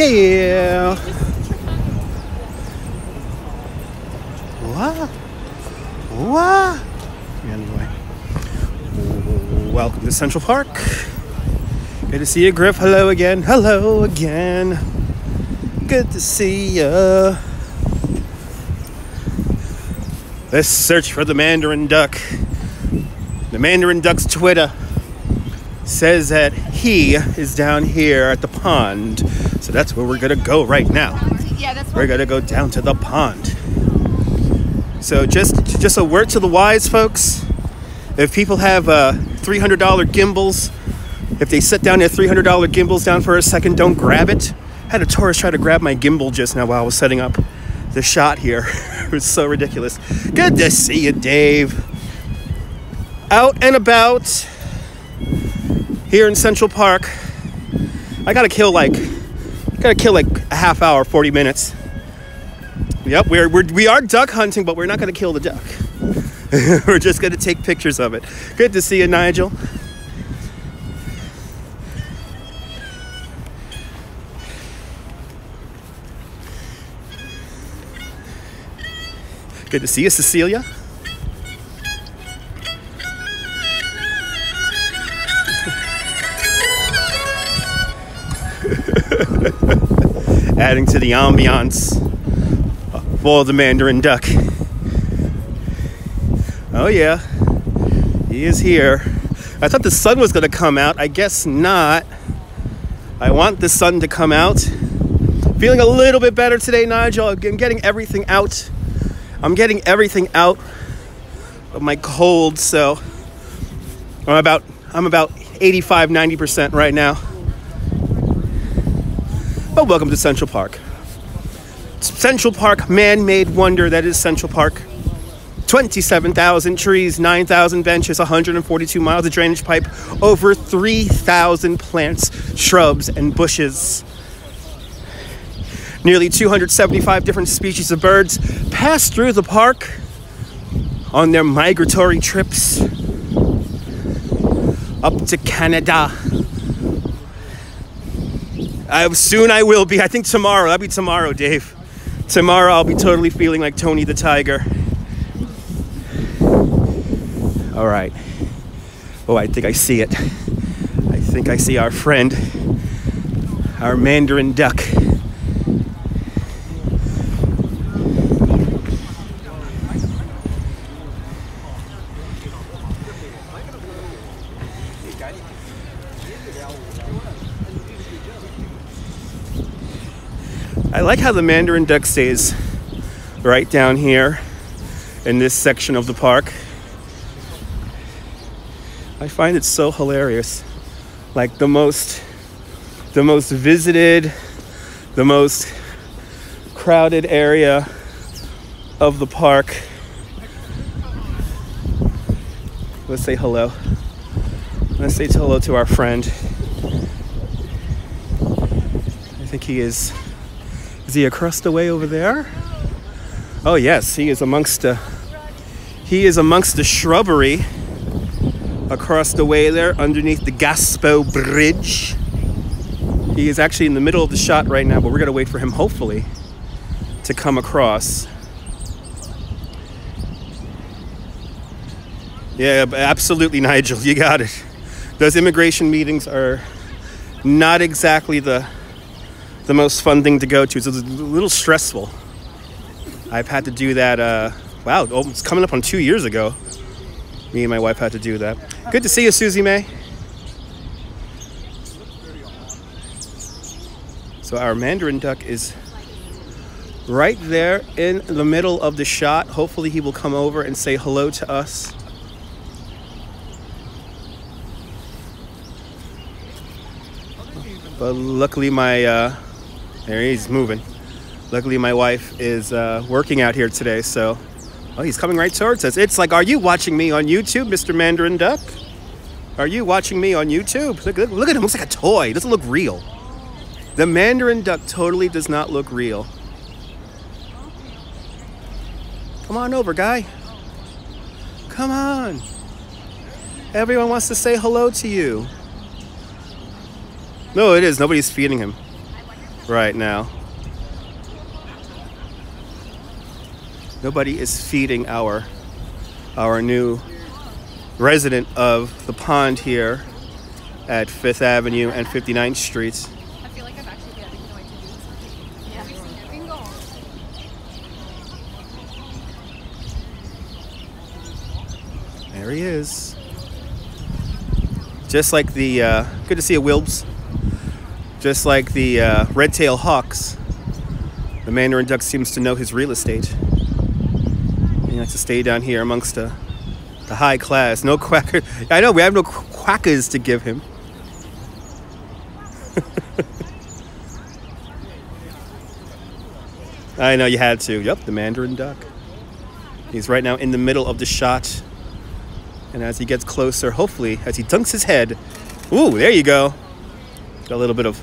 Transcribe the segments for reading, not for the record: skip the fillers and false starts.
Yeah. What? What? Anyway. Welcome to Central Park. Good to see you, Griff. Hello again. Hello again. Good to see ya. Let's search for the Mandarin Duck. The Mandarin Duck's Twitter says that he is down here at the pond. So that's where we're going to go right now. Yeah, we're going to go down to the pond. So just a word to the wise folks. If people have $300 gimbals, if they set down their $300 gimbals down for a second, don't grab it. I had a tourist try to grab my gimbal just now while I was setting up the shot here. It was so ridiculous. Good to see you, Dave. Out and about here in Central Park. I gotta kill like a half hour, 40 minutes. Yep, we are duck hunting, but we're not gonna kill the duck. We're just gonna take pictures of it. Good to see you, Nigel. Good to see you, Cecilia. Adding to the ambiance for the Mandarin Duck. Oh yeah, he is here. I thought the sun was gonna come out. I guess not. I want the sun to come out. Feeling a little bit better today, Nigel. I'm getting everything out. I'm getting everything out of my cold, so I'm about 85-90% right now. But welcome to Central Park. Central Park, man-made wonder that is Central Park. 27,000 trees, 9,000 benches, 142 miles of drainage pipe, over 3,000 plants, shrubs, and bushes. Nearly 275 different species of birds pass through the park on their migratory trips up to Canada. Soon I will be. I think tomorrow. That'll be tomorrow, Dave. Tomorrow I'll be totally feeling like Tony the Tiger. All right. Oh, I think I see it. I think I see our friend, our Mandarin Duck. I like how the Mandarin Duck stays right down here in this section of the park. I find it so hilarious. Like the most visited, the most crowded area of the park. Let's say hello. Let's say hello to our friend. I think he is. Is he across the way over there? Oh yes, he is amongst the shrubbery across the way there, underneath the Gaspo Bridge. He is actually in the middle of the shot right now, but we're gonna wait for him, hopefully, to come across. Yeah, absolutely, Nigel, you got it. Those immigration meetings are not exactly the most fun thing to go to. So it's a little stressful. I've had to do that, wow, it's coming up on 2 years ago. Me and my wife had to do that. Good to see you, Susie May. So our Mandarin Duck is right there in the middle of the shot. Hopefully he will come over and say hello to us. But luckily there he's moving. Luckily my wife is working out here today, so oh, he's coming right towards us. It's like, are you watching me on YouTube, Mr. Mandarin Duck? Are you watching me on YouTube? Look at him, looks like a toy. It doesn't look real. The Mandarin Duck totally does not look real. Come on over, guy. Come on. Everyone wants to say hello to you. No, it is. Nobody's feeding him. right now. Nobody is feeding our new resident of the pond here at 5th Avenue and 59th Street. I feel like I've actually been annoyed to do something. Yeah, we've seen every goal. There he is. Just like the, good to see you, Wilbs. Just like the red-tailed hawks, the Mandarin Duck seems to know his real estate. He likes to stay down here amongst the high class. No quackers. I know, we have no quackers to give him. I know you had to. Yep, the Mandarin Duck. He's right now in the middle of the shot. And as he gets closer, hopefully, as he dunks his head, ooh, there you go. Got a little bit of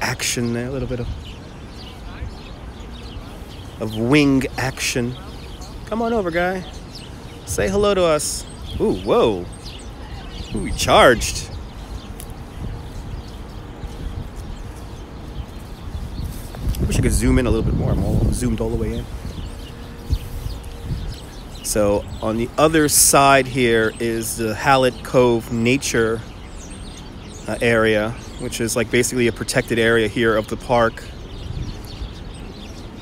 action there, a little bit of wing action. Come on over, guy. Say hello to us. Ooh, whoa. Ooh, he charged. I wish I could zoom in a little bit more. I'm all zoomed all the way in. So on the other side here is the Hallett Cove Nature area, which is like basically a protected area here of the park.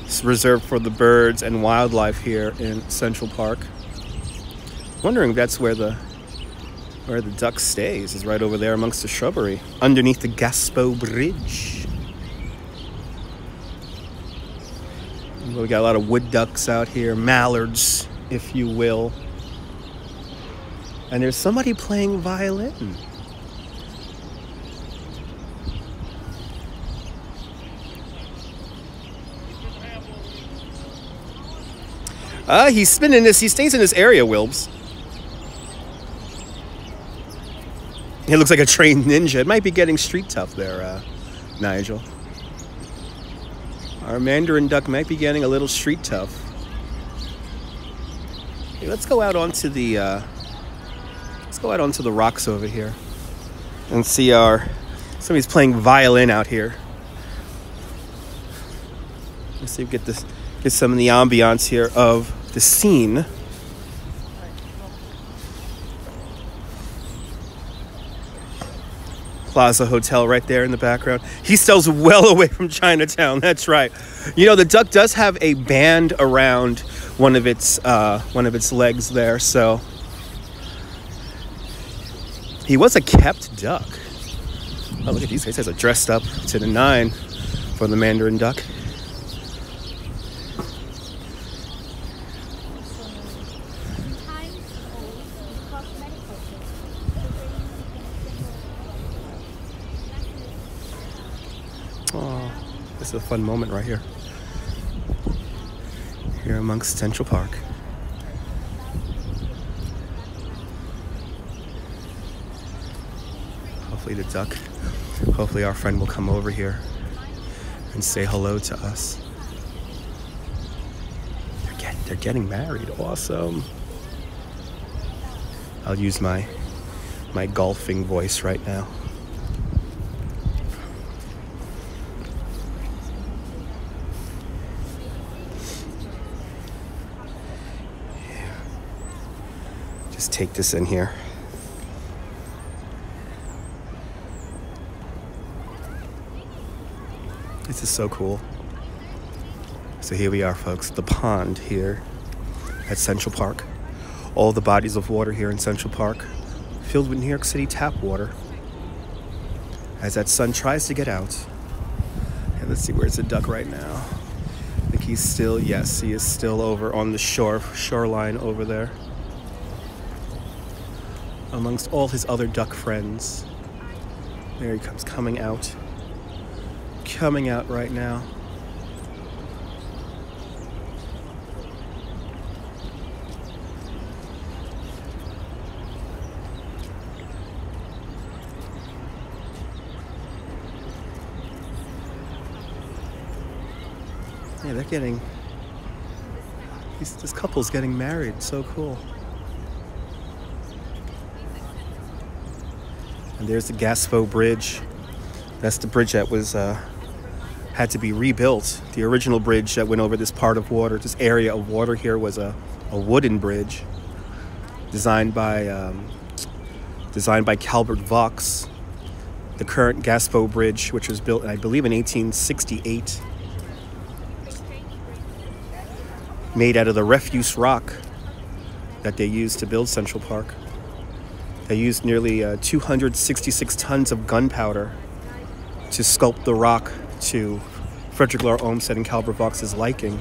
It's reserved for the birds and wildlife here in Central Park. Wondering if that's where the duck stays, is right over there amongst the shrubbery, underneath the Gaspo Bridge. We got a lot of wood ducks out here, mallards, if you will. And there's somebody playing violin. He's spinning this. He stays in this area, Wilbs. He looks like a trained ninja. It might be getting street tough there, Nigel. Our Mandarin Duck might be getting a little street tough. Hey, let's go out onto the rocks over here and see somebody's playing violin out here. Let's see if we get some of the ambiance here of the scene. Plaza Hotel right there in the background. He stays well away from Chinatown. That's right. You know, the duck does have a band around one of its legs there, so he was a kept duck. Oh, look at these guys are dressed up to the nine for the Mandarin Duck. Oh, this is a fun moment right here. Here amongst Central Park. Hopefully our friend will come over here and say hello to us. They're getting married. Awesome. I'll use my golfing voice right now. Just take this in here. This is so cool. So here we are, folks, the pond here at Central Park. All the bodies of water here in Central Park filled with New York City tap water. As that sun tries to get out. And let's see, where's the duck right now? I think he's still, yes, he is still over on the shoreline over there. Amongst all his other duck friends. There he comes, coming out right now. Yeah, they're getting, this couple's getting married. So cool. And there's the Gaspo Bridge That's the bridge that was had to be rebuilt. The original bridge that went over this part of water, this area of water here, was a wooden bridge designed by Calvert Vaux. The current Gaspo Bridge, which was built, I believe, in 1868, made out of the refuse rock that they used to build Central Park. They used nearly 266 tons of gunpowder to sculpt the rock to Frederick Law Olmsted and Calvert Vaux's liking.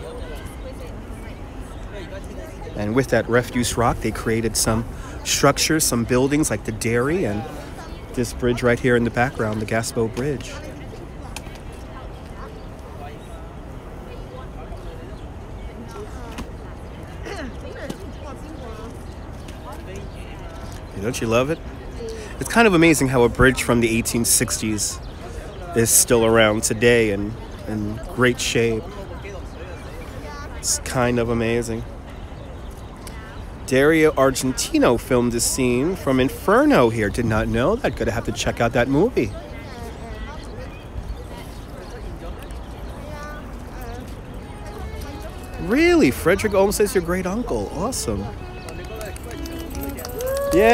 And with that refuse rock, they created some structures, some buildings like the dairy and this bridge right here in the background, the Gaspo Bridge. Don't you love it? It's kind of amazing how a bridge from the 1860s is still around today and in great shape. It's kind of amazing. Dario Argentino filmed a scene from Inferno here. Did not know that. Gonna have to check out that movie. Really? Frederick Olmsted's your great uncle. Awesome. Yay!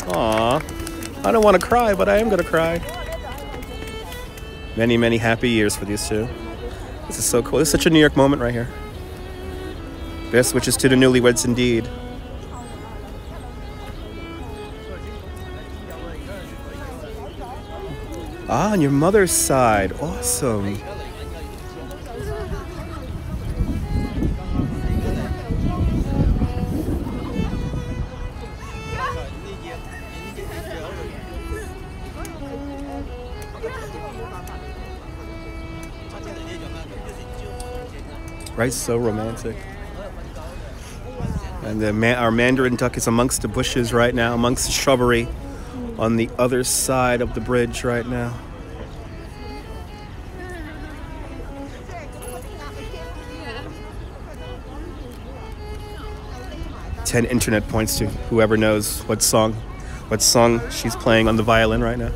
Aw. I don't want to cry, but I am going to cry. Many, many happy years for these two. This is so cool. This is such a New York moment right here. Best switches to the newlyweds indeed. Ah, on your mother's side. Awesome. Right, so romantic. And our Mandarin Duck is amongst the bushes right now, amongst the shrubbery on the other side of the bridge right now. Ten internet points to whoever knows what song she's playing on the violin right now.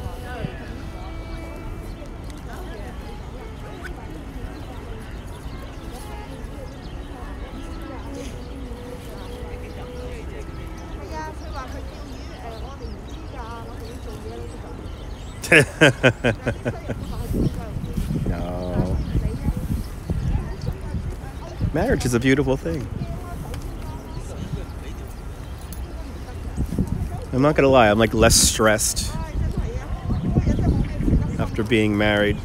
No. Marriage is a beautiful thing. I'm not gonna lie, I'm like less stressed after being married.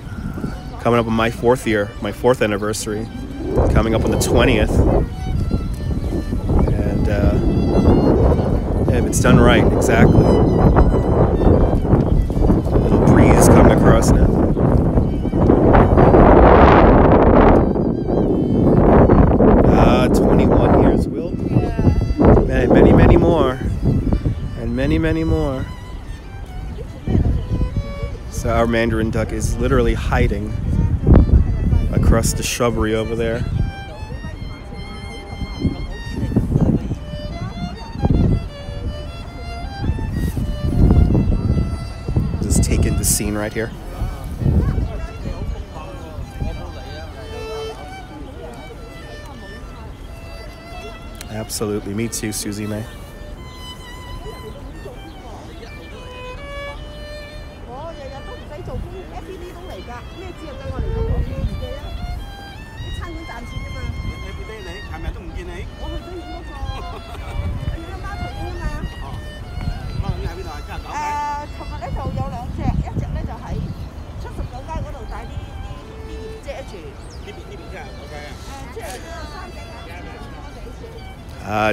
Coming up on my fourth year, my fourth anniversary, coming up on the 20th. And yeah, if it's done right, exactly. Breeze coming across now. 21 years, Will. Yeah. Many, many more. And many, many more. So our Mandarin Duck is literally hiding across the shrubbery over there. Taking the scene right here. Absolutely, me too, Susie May.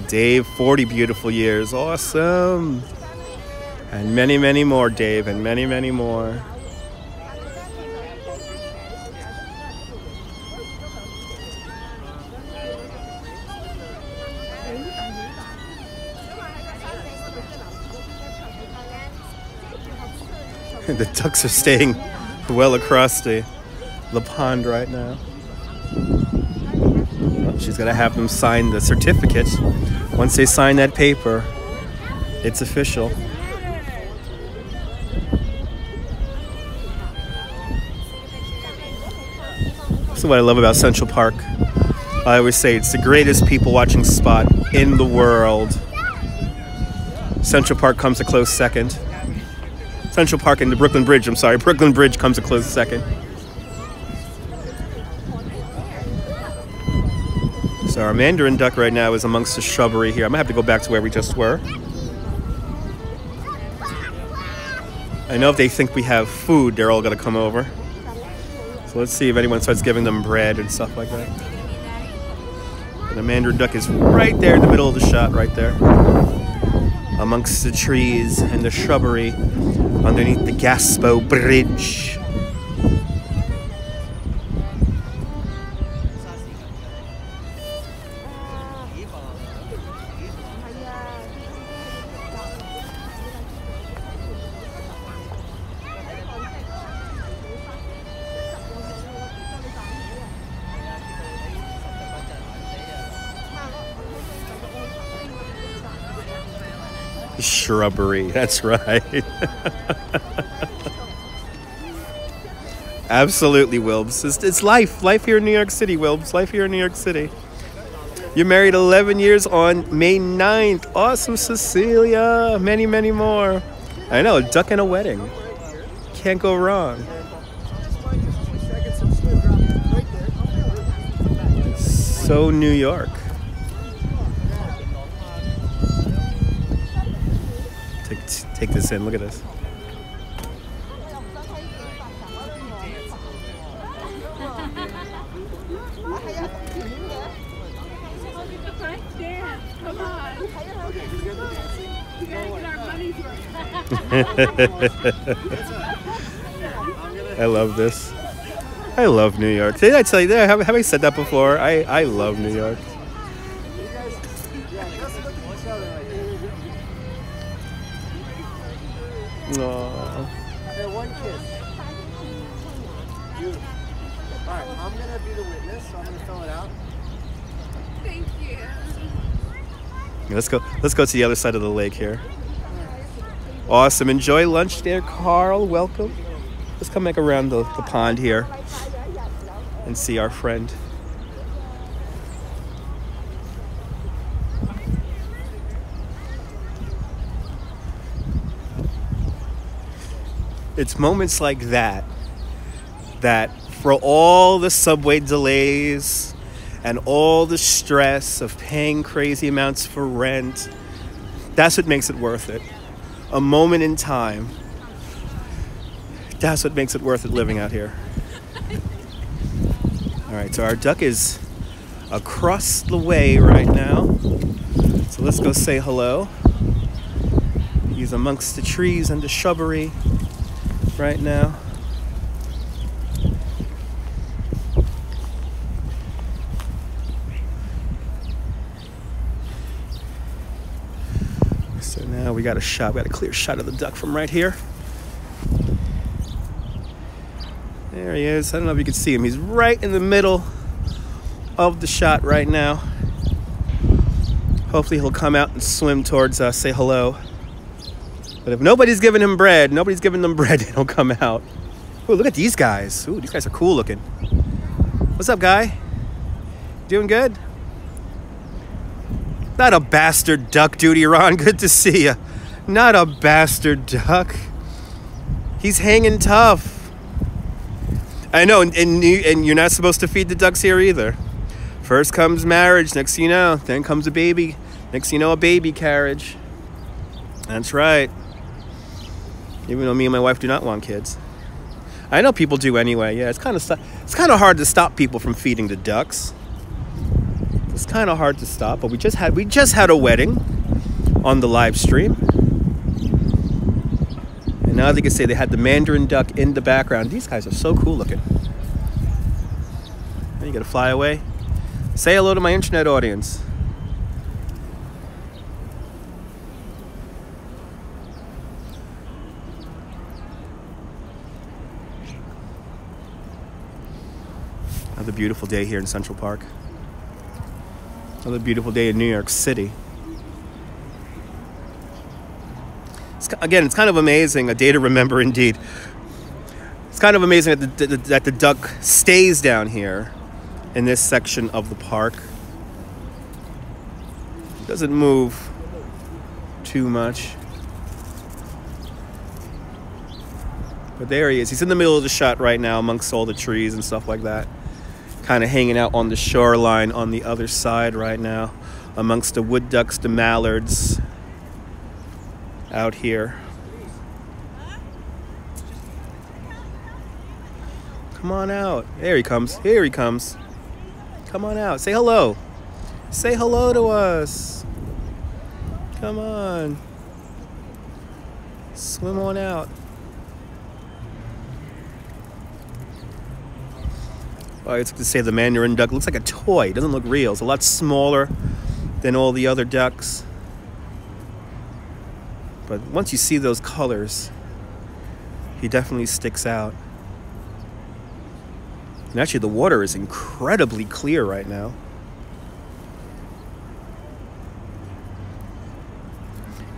Dave, 40 beautiful years. Awesome. And many, many more, Dave, and many, many more. The ducks are staying well across the pond right now. She's going to have them sign the certificate. Once they sign that paper, it's official. That's what I love about Central Park. I always say it's the greatest people watching spot in the world. Central Park comes a close second. Central Park and the Brooklyn Bridge, I'm sorry. Brooklyn Bridge comes a close second. So our Mandarin Duck right now is amongst the shrubbery here. I'm gonna have to go back to where we just were. I know if they think we have food, they're all gonna come over. So let's see if anyone starts giving them bread and stuff like that. And the Mandarin Duck is right there in the middle of the shot, right there. Amongst the trees and the shrubbery underneath the Gaspo Bridge. Shrubbery, that's right. Absolutely, Wilbs. It's life. Life here in New York City, Wilbs. Life here in New York City. You're married 11 years on May 9th. Awesome, Cecilia. Many, many more. I know, a duck and a wedding. Can't go wrong. So New York. Take this in. Look at this. Come on. We gotta get our money's worth. I love this. I love New York. Did I tell you that? Have I said that before? I love New York. Aww. Here, one kiss. Beautiful. All right, I'm gonna be the witness, so I'm gonna fill it out. Thank you. Let's go to the other side of the lake here. Awesome. Enjoy lunch there, Carl. Welcome. Let's come back around the pond here and see our friend. It's moments like that for all the subway delays and all the stress of paying crazy amounts for rent, that's what makes it worth it. A moment in time. That's what makes it worth it living out here. All right, so our duck is across the way right now. So let's go say hello. He's amongst the trees and the shrubbery right now. So now we got a clear shot of the duck from right here. There he is. I don't know if you can see him. He's right in the middle of the shot right now. Hopefully he'll come out and swim towards us, say hello. But if nobody's giving them bread, they don't come out. Ooh, look at these guys. Ooh, these guys are cool looking. What's up, guy? Doing good? Not a bastard duck, dude, Iran. Good to see you. Not a bastard duck. He's hanging tough. I know, and you're not supposed to feed the ducks here either. First comes marriage, next thing you know, then comes a baby. Next thing you know, a baby carriage. That's right. Even though me and my wife do not want kids. I know people do anyway. Yeah, it's kind of hard to stop people from feeding the ducks. It's kind of hard to stop, but we just had a wedding on the live stream. And now they can say they had the Mandarin Duck in the background. These guys are so cool looking. Now you gotta fly away. Say hello to my internet audience. Another beautiful day here in Central Park. Another beautiful day in New York City. Again, it's kind of amazing, a day to remember indeed. It's kind of amazing that the duck stays down here in this section of the park. Doesn't move too much. But there he is. He's in the middle of the shot right now amongst all the trees and stuff like that. Kind of hanging out on the shoreline on the other side right now amongst the wood ducks, the mallards out here. Come on out. There he comes. Here he comes. Come on out. Say hello. Say hello to us. Come on. Swim on out. Oh, it's to say the Mandarin duck looks like a toy. It doesn't look real. It's a lot smaller than all the other ducks. But once you see those colors, he definitely sticks out. And actually, the water is incredibly clear right now.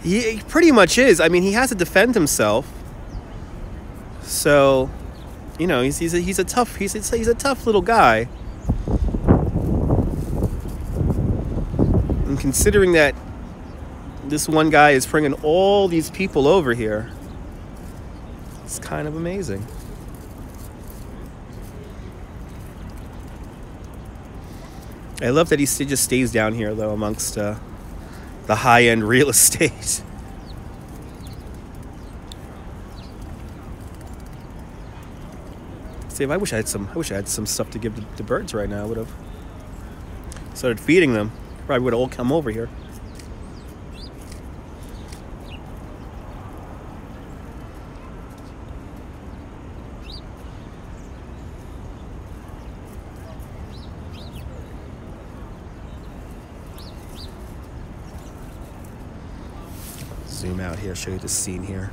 He pretty much is. I mean, he has to defend himself. So, you know, he's a tough little guy. And considering that this one guy is bringing all these people over here, it's kind of amazing. I love that he just stays down here, though, amongst the high-end real estate. See, I wish I had some stuff to give the birds right now. I would have started feeding them. Probably would have all come over here. Zoom out here, show you the scene here.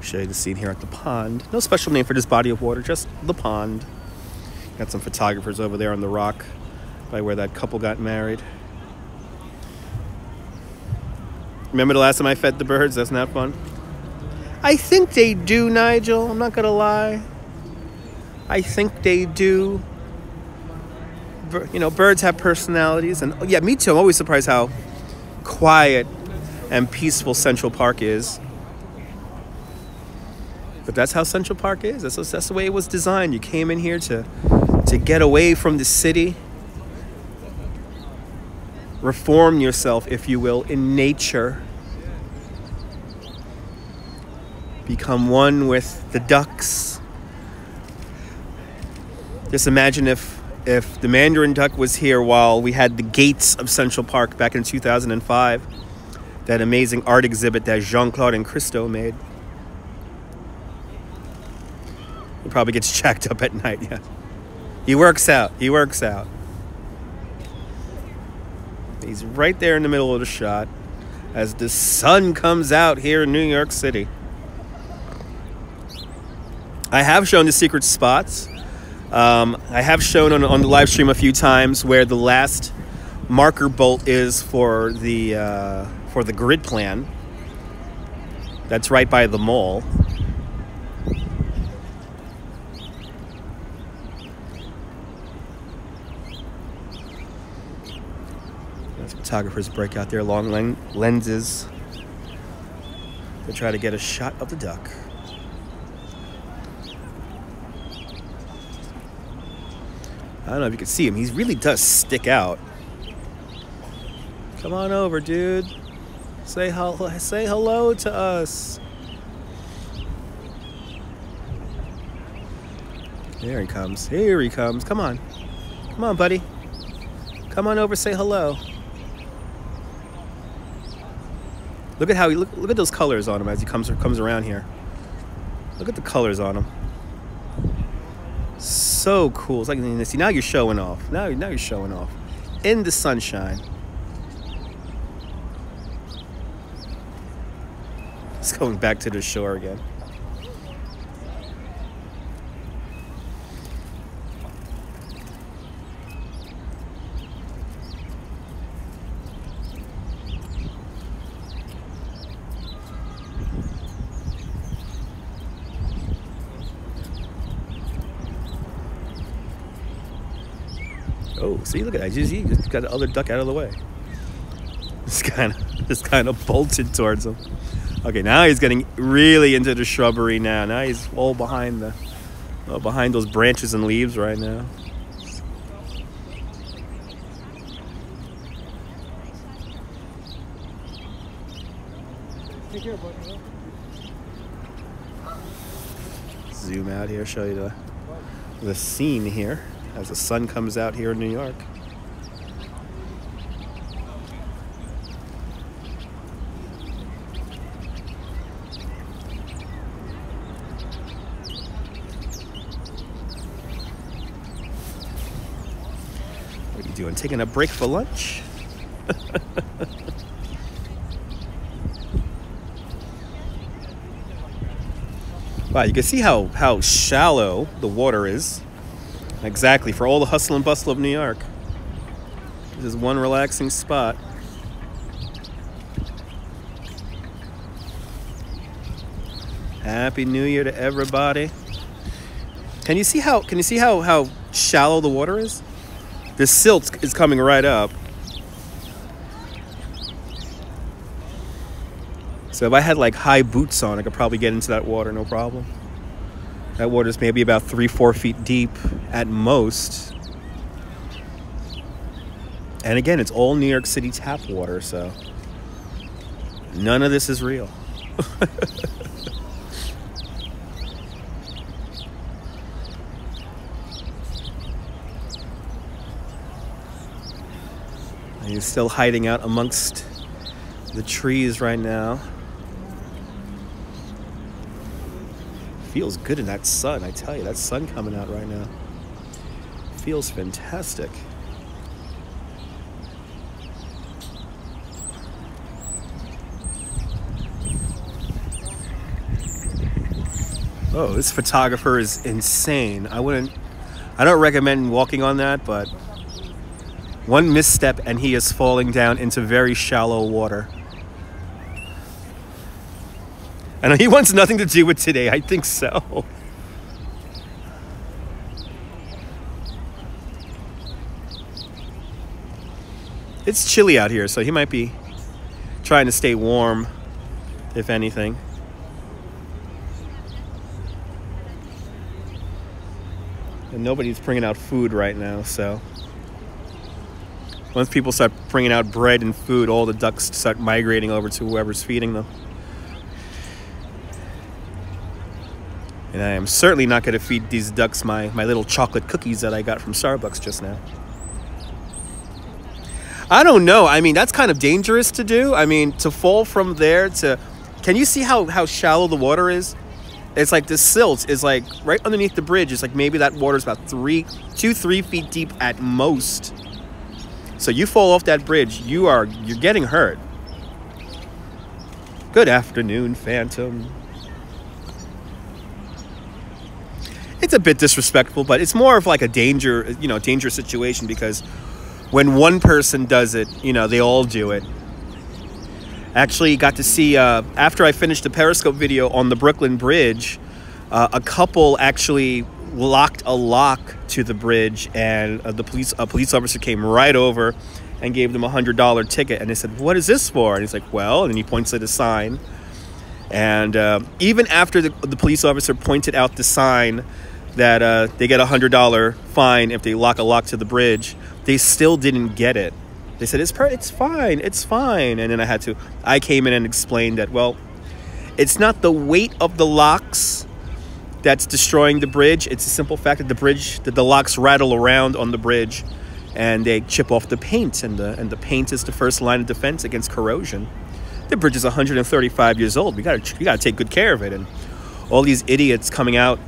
Show you the scene here at the pond. No special name for this body of water, just the pond. Got some photographers over there on the rock by where that couple got married. Remember the last time I fed the birds? That's not fun. I think they do, Nigel. I'm not gonna lie. I think they do. You know, birds have personalities, and yeah, me too. I'm always surprised how quiet and peaceful Central Park is. But that's how Central Park is. That's the way it was designed. You came in here to get away from the city, reform yourself, if you will, in nature, become one with the ducks. Just imagine if the Mandarin Duck was here while we had the gates of Central Park back in 2005. That amazing art exhibit that Jean-Claude and Christo made. He probably gets jacked up at night, yeah. He works out. He works out. He's right there in the middle of the shot as the sun comes out here in New York City. I have shown the secret spots. I have shown on the live stream a few times where the last marker bolt is for the grid plan. That's right by the mall. As photographers break out their long lenses to try to get a shot of the duck. I don't know if you can see him. He really does stick out. Come on over, dude. Say hello to us. There he comes. Here he comes. Come on. Come on, buddy. Come on over, say hello. Look at how he look at those colors on him as he comes around here. Look at the colors on him. So cool. It's like, see, now you're showing off. Now you're showing off in the sunshine. It's going back to the shore again. Oh, see, look at that. He just got the other duck out of the way. Just kind of bolted towards him. Okay, now he's getting really into the shrubbery now. Now he's all behind those branches and leaves right now. Take care, buddy. Zoom out here, show you the scene here as the sun comes out here in New York. What are you doing? Taking a break for lunch? Wow, you can see how shallow the water is. Exactly, for all the hustle and bustle of New York. This is one relaxing spot. Happy New Year to everybody. Can you see how shallow the water is? The silt is coming right up. So if I had like high boots on, I could probably get into that water, no problem. That water is maybe about 3-4 feet deep at most. And again, it's all New York City tap water, so none of this is real. And he's still hiding out amongst the trees right now. Feels good in that sun, I tell you. That sun coming out right now feels fantastic. Oh, this photographer is insane. I don't recommend walking on that, but one misstep and he is falling down into very shallow water. And he wants nothing to do with today. I think so. It's chilly out here, so he might be trying to stay warm, if anything. And nobody's bringing out food right now, so once people start bringing out bread and food, all the ducks start migrating over to whoever's feeding them. And I am certainly not going to feed these ducks my little chocolate cookies that I got from Starbucks just now. I don't know. I mean, that's kind of dangerous to do. I mean, to fall from there to... Can you see how shallow the water is? It's like the silt is like right underneath the bridge. It's like maybe that water is about 2-3 feet deep at most. So you fall off that bridge, you're getting hurt. Good afternoon, Phantom. It's a bit disrespectful, but it's more of like a dangerous situation, because when one person does it, they all do it. Actually got to see, after I finished the Periscope video on the Brooklyn Bridge, a couple actually locked a lock to the bridge, and a police officer came right over and gave them a $100 ticket. And they said, "What is this for?" And he's like, "Well," and then he points at a sign. And even after the police officer pointed out the sign that they get a $100 fine if they lock a lock to the bridge, they still didn't get it. They said, it's fine, it's fine. And then I came in and explained that, well, it's not the weight of the locks that's destroying the bridge. It's a simple fact that the locks rattle around on the bridge and they chip off the paint. And the paint is the first line of defense against corrosion. The bridge is 135 years old. We gotta take good care of it. And all these idiots coming out.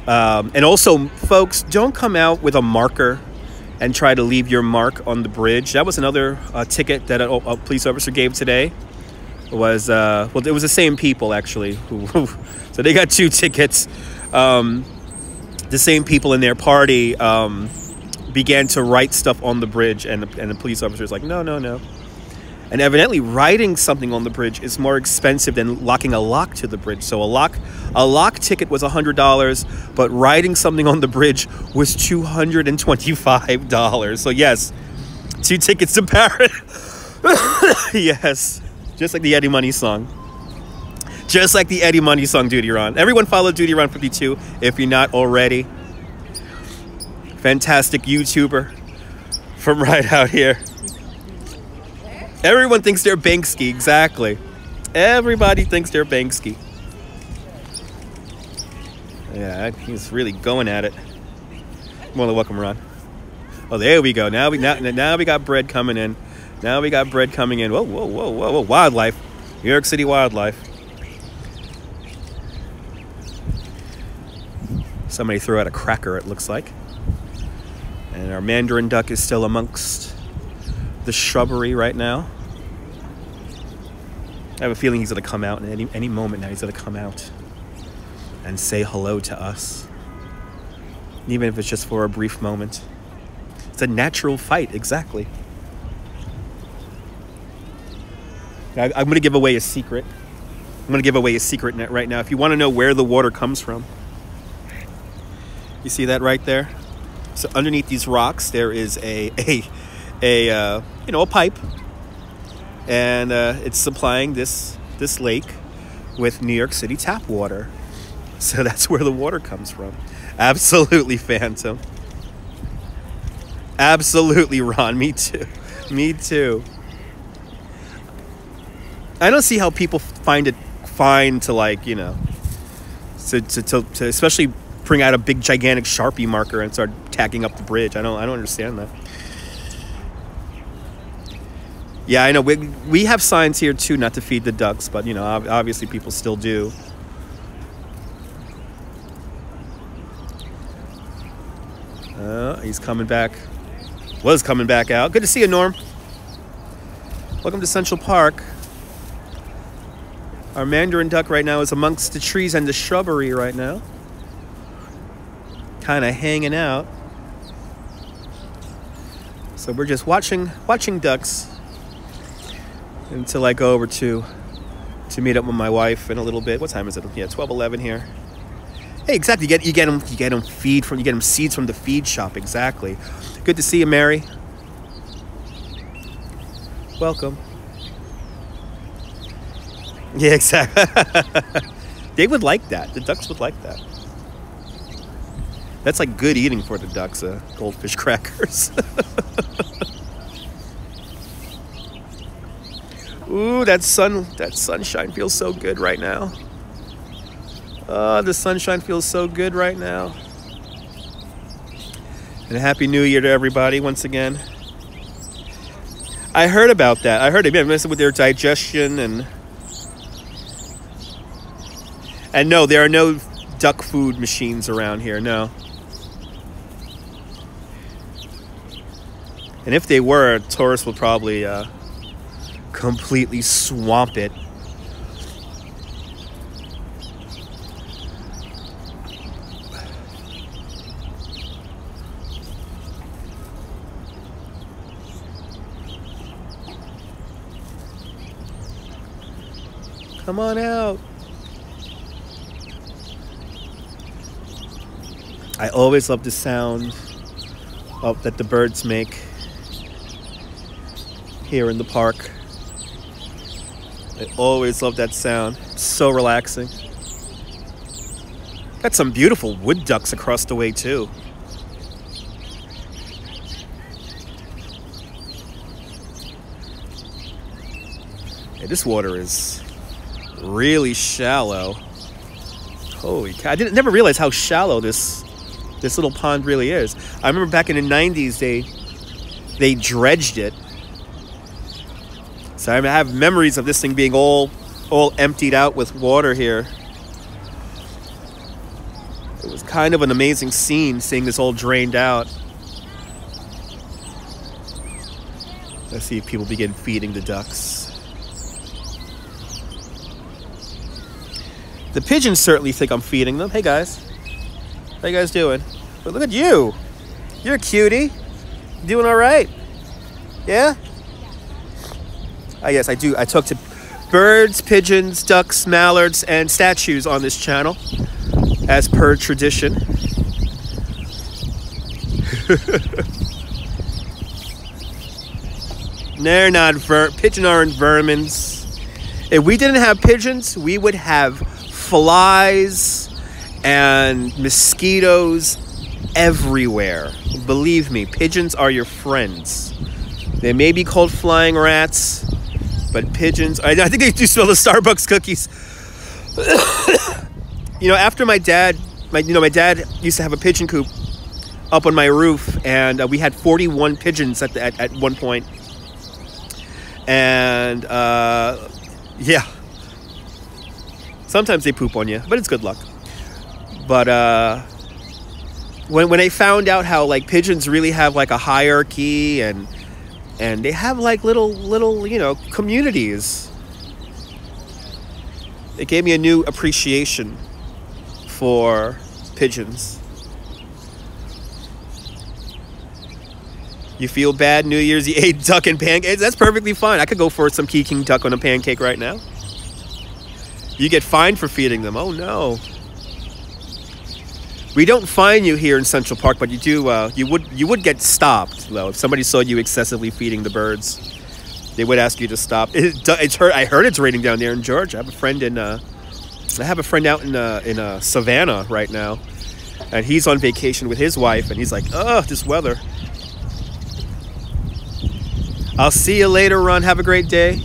And also, folks, don't come out with a marker and try to leave your mark on the bridge. That was another ticket that a police officer gave today. It was the same people actually. So they got 2 tickets. The same people in their party began to write stuff on the bridge, and the police officer was like, no. And evidently riding something on the bridge is more expensive than locking a lock to the bridge. So a lock ticket was $100, but riding something on the bridge was $225. So yes, 2 tickets to Paris. Yes, just like the Eddie Money song. Just like the Eddie Money song, Duty Ron. Everyone follow Duty Ron 52 if you're not already. Fantastic YouTuber from right out here. Everyone thinks they're Banksy, exactly. Everybody thinks they're Banksy. Yeah, he's really going at it. More than welcome, Ron. Oh, there we go. Now we got bread coming in. Now we got bread coming in. Whoa, whoa, whoa, whoa, whoa. Wildlife. New York City wildlife. Somebody threw out a cracker, it looks like. And our Mandarin Duck is still amongst the shrubbery right now. I have a feeling he's going to come out in any moment now. He's going to come out and say hello to us. Even if it's just for a brief moment. It's a natural fight, exactly. I'm going to give away a secret. I'm going to give away a secret right now. If you want to know where the water comes from. You see that right there? So underneath these rocks, there is a pipe, and it's supplying this lake with New York City tap water. So that's where the water comes from. Absolutely, Phantom. Absolutely, Ron. Me too. Me too. I don't see how people find it fine to, like, you know, to especially bring out a big gigantic Sharpie marker and start tacking up the bridge. I don't understand that. Yeah, I know. We have signs here too, not to feed the ducks, but you know, obviously people still do. He's coming back. Was coming back out. Good to see you, Norm. Welcome to Central Park. Our Mandarin Duck right now is amongst the trees and the shrubbery right now. Kind of hanging out. So we're just watching ducks until I go over to meet up with my wife in a little bit. What time is it? Yeah, 12:11 here. Hey, exactly. You get them seeds from the feed shop. Exactly. Good to see you, Mary. Welcome. Yeah, exactly. They would like that. The ducks would like that. That's like good eating for the ducks, goldfish crackers. Ooh, that sunshine feels so good right now. Oh, the sunshine feels so good right now. And a happy new year to everybody once again. I heard about that. I heard they've been messing with their digestion and no, there are no duck food machines around here, no. And if they were, tourists would probably completely swamp it. Come on out. I always love the sound that the birds make here in the park. I always love that sound. It's so relaxing. Got some beautiful wood ducks across the way too. Hey, this water is really shallow. Holy cow. I never realized how shallow this little pond really is. I remember back in the 90s they dredged it. So I have memories of this thing being all emptied out with water here. It was kind of an amazing scene seeing this all drained out. Let's see if people begin feeding the ducks. The pigeons certainly think I'm feeding them. Hey guys. How you guys doing? But look at you. You're a cutie. You doing all right? Yeah? Yes, I do. I talk to birds, pigeons, ducks, mallards, and statues on this channel, as per tradition. They're not pigeons aren't vermins. If we didn't have pigeons, we would have flies and mosquitoes everywhere. Believe me, pigeons are your friends. They may be called flying rats, but pigeons, I think they do smell the Starbucks cookies. After my dad used to have a pigeon coop up on my roof, and we had 41 pigeons at one point. And yeah, sometimes they poop on you, but it's good luck. But when I found out how like pigeons really have like a hierarchy and they have like little communities, it gave me a new appreciation for pigeons. You feel bad New Year's you ate duck and pancakes? That's perfectly fine. I could go for some Peking duck on a pancake right now. You get fined for feeding them. Oh no. We don't fine you here in Central Park, but you do. You would get stopped though if somebody saw you excessively feeding the birds. They would ask you to stop. I heard it's raining down there in Georgia. I have a friend out in Savannah right now, and he's on vacation with his wife, and he's like, "Oh, this weather." I'll see you later, Ron. Have a great day.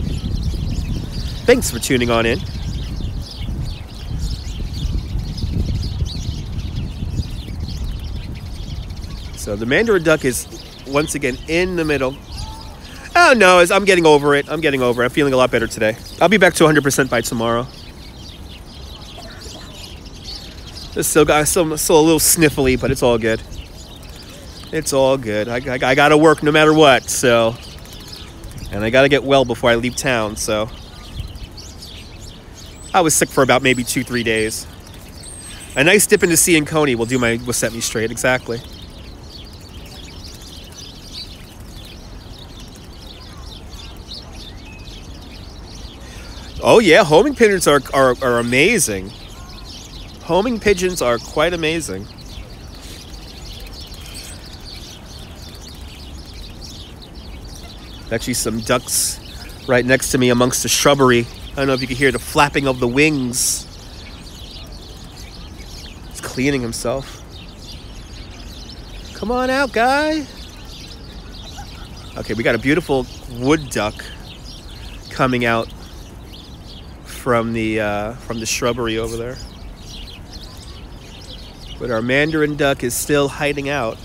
Thanks for tuning on in. So the Mandarin Duck is once again in the middle. Oh no, I'm getting over it. I'm feeling a lot better today. I'll be back to 100% by tomorrow. Still a little sniffly, but it's all good. It's all good. I gotta work no matter what, so. And I gotta get well before I leave town, so. I was sick for about maybe 2-3 days. A nice dip into sea in Coney will set me straight, exactly. Oh yeah, homing pigeons are amazing. Homing pigeons are quite amazing. Actually some ducks right next to me amongst the shrubbery. I don't know if you can hear the flapping of the wings. He's cleaning himself. Come on out, guy. Okay, we got a beautiful wood duck coming out from the shrubbery over there. But our Mandarin duck is still hiding out.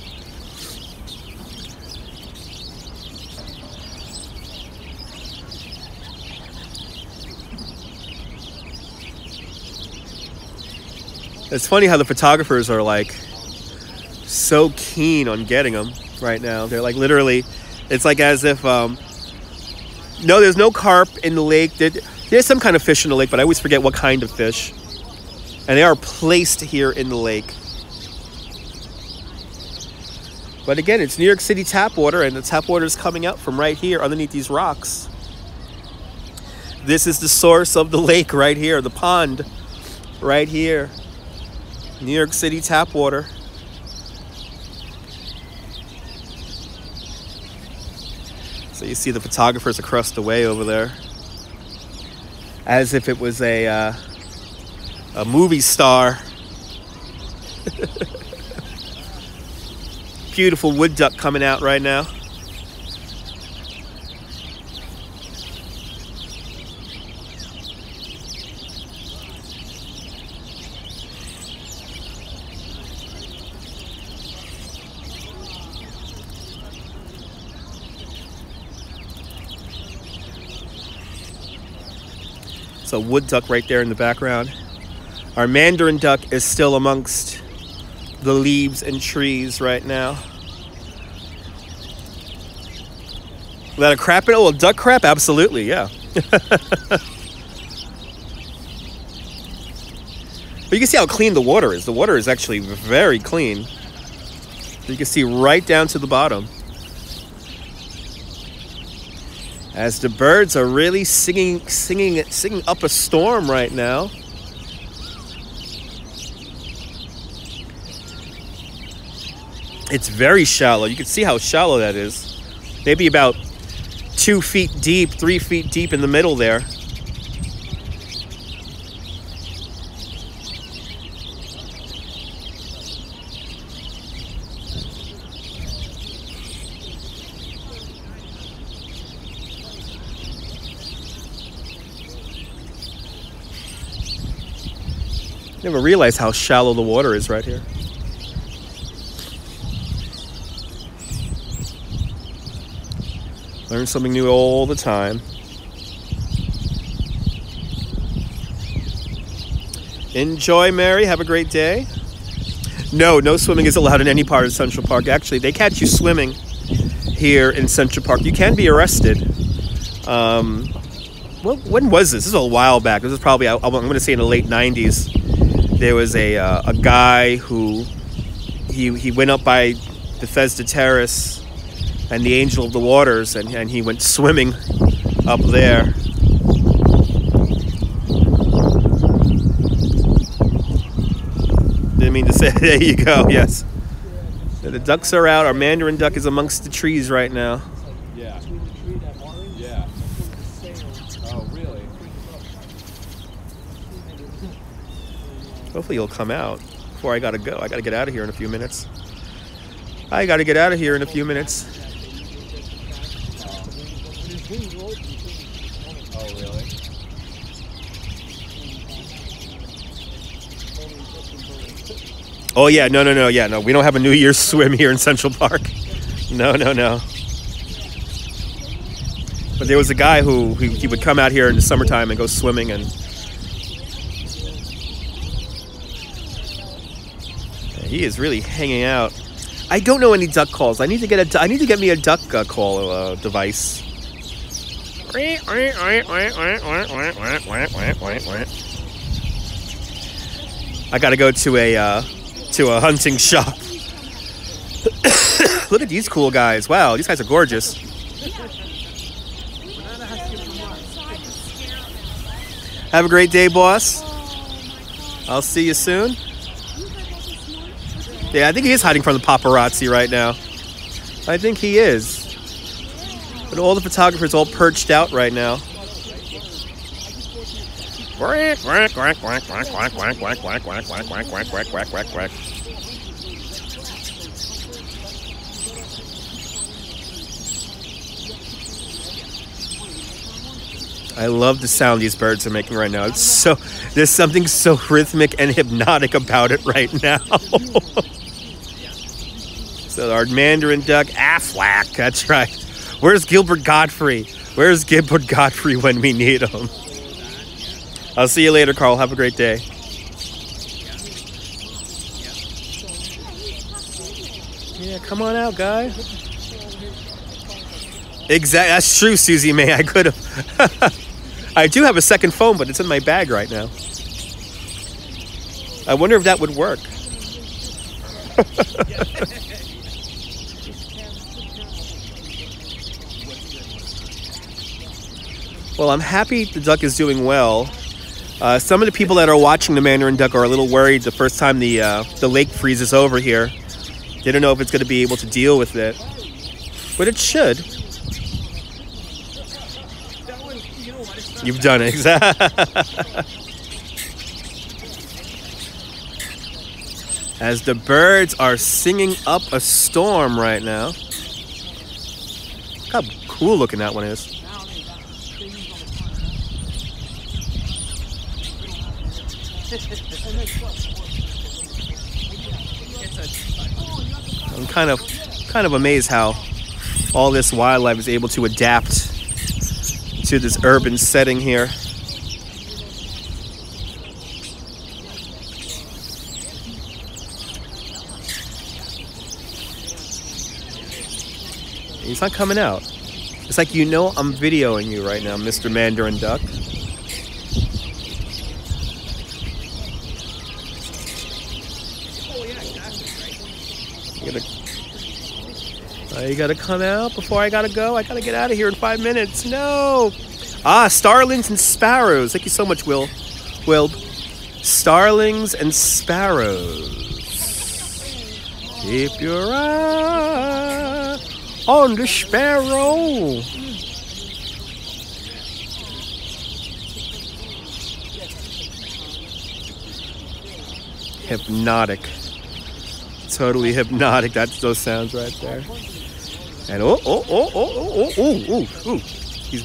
It's funny how the photographers are like so keen on getting them right now. They're like literally, it's like as if, no, there's no carp in the lake. There's some kind of fish in the lake, but I always forget what kind of fish. And they are placed here in the lake. But again, it's New York City tap water, and the tap water is coming out from right here underneath these rocks. This is the source of the lake right here, the pond right here. New York City tap water. So you see the photographers across the way over there. As if it was a movie star. Beautiful wood duck coming out right now. So wood duck right there in the background. Our Mandarin duck is still amongst the leaves and trees right now. Is that a crap? Oh, a duck crap? Absolutely, yeah. But you can see how clean the water is. The water is actually very clean. You can see right down to the bottom. As the birds are really singing up a storm right now. It's very shallow. You can see how shallow that is. Maybe about 2 feet deep, 3 feet deep in the middle there. Never realized how shallow the water is right here. Learn something new all the time. Enjoy, Mary. Have a great day. No swimming is allowed in any part of Central Park. Actually, they catch you swimming here in Central Park. You can be arrested. When was this? This was a while back. This was probably, I'm going to say in the late 90s. There was a guy who, he went up by Bethesda Terrace and the Angel of the Waters, and he went swimming up there. Didn't mean to say, there you go, yes. The ducks are out. Our Mandarin duck is amongst the trees right now. Yeah. Yeah. Oh, really? Hopefully he'll come out before I gotta go. I gotta get out of here in a few minutes. I gotta get out of here in a few minutes. Oh, really? Oh yeah, no. We don't have a New Year's swim here in Central Park. No. But there was a guy who he would come out here in the summertime and go swimming, and he is really hanging out. I don't know any duck calls. I need to get me a duck call device. I gotta go to a hunting shop. Look at these cool guys. Wow, these guys are gorgeous. Have a great day, boss. I'll see you soon. Yeah, I think he is hiding from the paparazzi right now. I think he is. But all the photographers all perched out right now. I love the sound these birds are making right now. It's so, there's something so rhythmic and hypnotic about it right now. So our Mandarin duck, Aflac, that's right. Where's Gilbert Godfrey? Where's Gilbert Godfrey when we need him? I'll see you later, Carl. Have a great day. Yeah, come on out, guy. Exactly. That's true, Susie May. I could have. I do have a second phone, but it's in my bag right now. I wonder if that would work. Well, I'm happy the duck is doing well. Some of the people that are watching the Mandarin duck are a little worried the first time the lake freezes over here. They don't know if it's going to be able to deal with it. But it should. You've done it. As the birds are singing up a storm right now. Look how cool looking that one is. I'm kind of amazed how all this wildlife is able to adapt to this urban setting here. He's not coming out. It's like, you know, I'm videoing you right now, Mr. Mandarin Duck. You gotta come out before I gotta go. I gotta get out of here in 5 minutes. No. Starlings and sparrows. Thank you so much, Will. Starlings and sparrows. Keep your eye on the sparrow. Hypnotic. Totally hypnotic. That's those sounds right there. And he's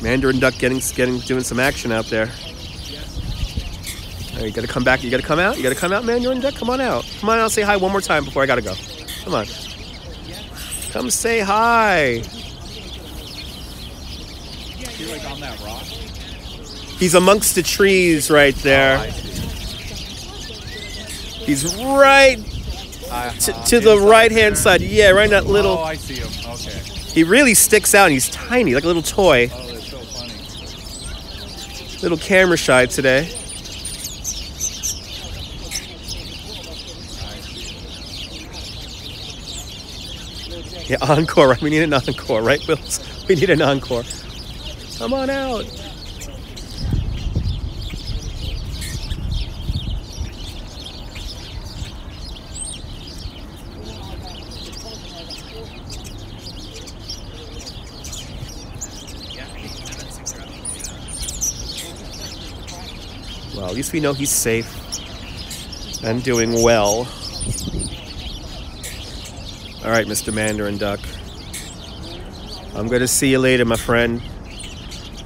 Mandarin Duck doing some action out there. You gotta come back. You gotta come out. You gotta come out, Mandarin Duck. Come on out. Come on out. Say hi one more time before I gotta go. Come on. Come say hi. Is he like on that rock? He's amongst the trees right there. Oh, I see. He's right to the right-hand side. Yeah, right in that little... Oh, I see him. Okay. He really sticks out, and he's tiny, like a little toy. Oh, that's so funny. Little camera shy today. Yeah, encore, right? We need an encore, right, Wills? We need an encore. Come on out. Well, at least we know he's safe and doing well. All right, Mr. Mandarin Duck. I'm going to see you later, my friend.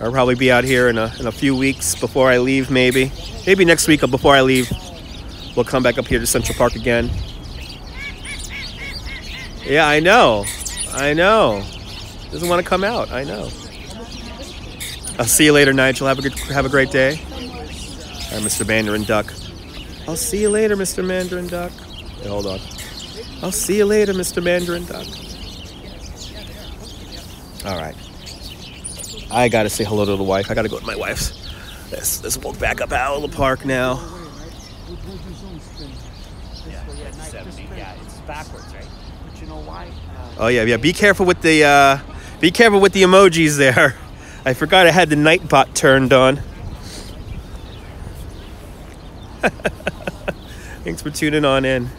I'll probably be out here in a few weeks before I leave, maybe. Maybe next week before I leave, we'll come back up here to Central Park again. Yeah, I know. Doesn't want to come out. I know. I'll see you later, Nigel. Have a great day. Mr. Mandarin Duck. I'll see you later, Mr. Mandarin Duck. Hey, hold on. I'll see you later, Mr. Mandarin Duck. All right. I gotta say hello to the wife. I gotta go to my wife's. Let's walk back up out of the park now. Yeah, it's backwards, right? But you know why? Oh yeah. Be careful with the emojis there. I forgot I had the night bot turned on. Thanks for tuning on in.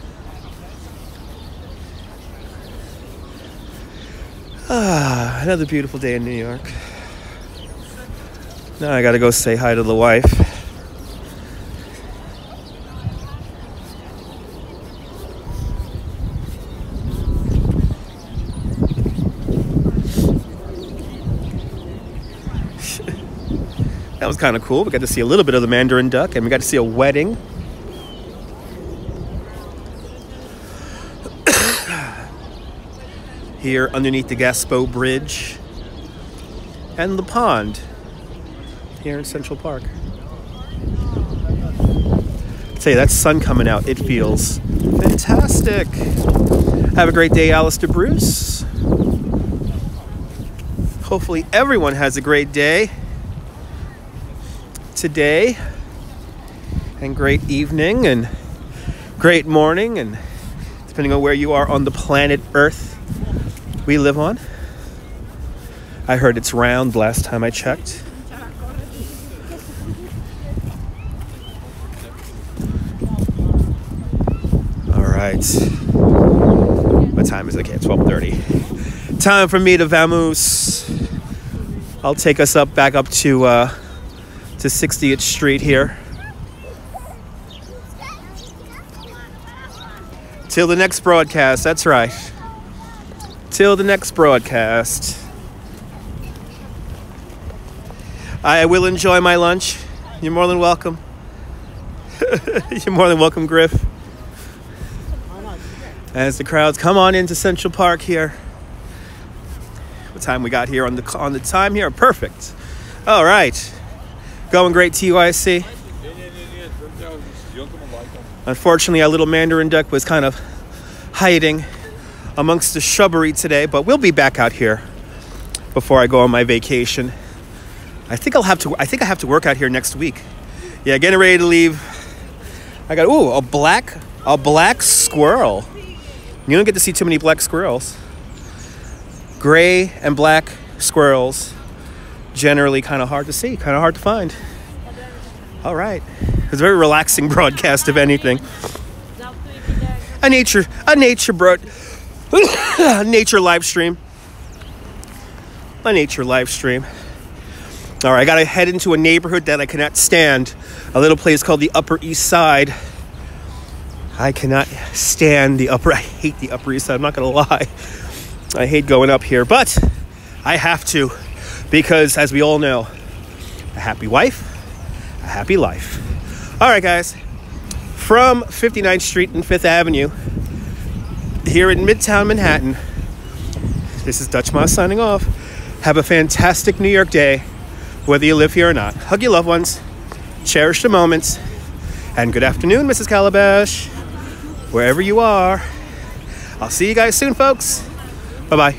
Another beautiful day in New York. Now I gotta go say hi to the wife. That was kind of cool. We got to see a little bit of the Mandarin Duck, and we got to see a wedding. Here underneath the Gaspo Bridge and the pond here in Central Park. I tell you, that sun coming out, it feels fantastic. Have a great day, Alistair Bruce. Hopefully everyone has a great day today, and great evening, and great morning, and depending on where you are on the planet Earth we live on. I heard it's round last time I checked. All right. What time is it? Okay, 12:30. Time for me to vamoose. I'll take us back up to 60th Street here. Till the next broadcast, that's right. Till the next broadcast. I will enjoy my lunch. You're more than welcome. You're more than welcome, Griff. As the crowds come on into Central Park here. What time we got here on the time here? Perfect. All right. Going great, TYC. Unfortunately, our little Mandarin Duck was kind of hiding amongst the shrubbery today, but we'll be back out here before I go on my vacation. I think I have to work out here next week. Yeah, getting ready to leave. I got a black squirrel. You don't get to see too many black squirrels. Gray and black squirrels, generally kind of hard to see, kind of hard to find. All right. It's a very relaxing broadcast, if anything. A nature live stream. A nature live stream. All right, I gotta head into a neighborhood that I cannot stand. A little place called the Upper East Side. I cannot stand I hate the Upper East Side, I'm not gonna lie. I hate going up here, but I have to, because as we all know, a happy wife, a happy life. All right, guys, from 59th Street and 5th Avenue, here in Midtown Manhattan, this is Dutch Moss signing off. Have a fantastic New York day, whether you live here or not. Hug your loved ones, cherish the moments, and good afternoon, Mrs. Calabash, wherever you are. I'll see you guys soon, folks. Bye-bye.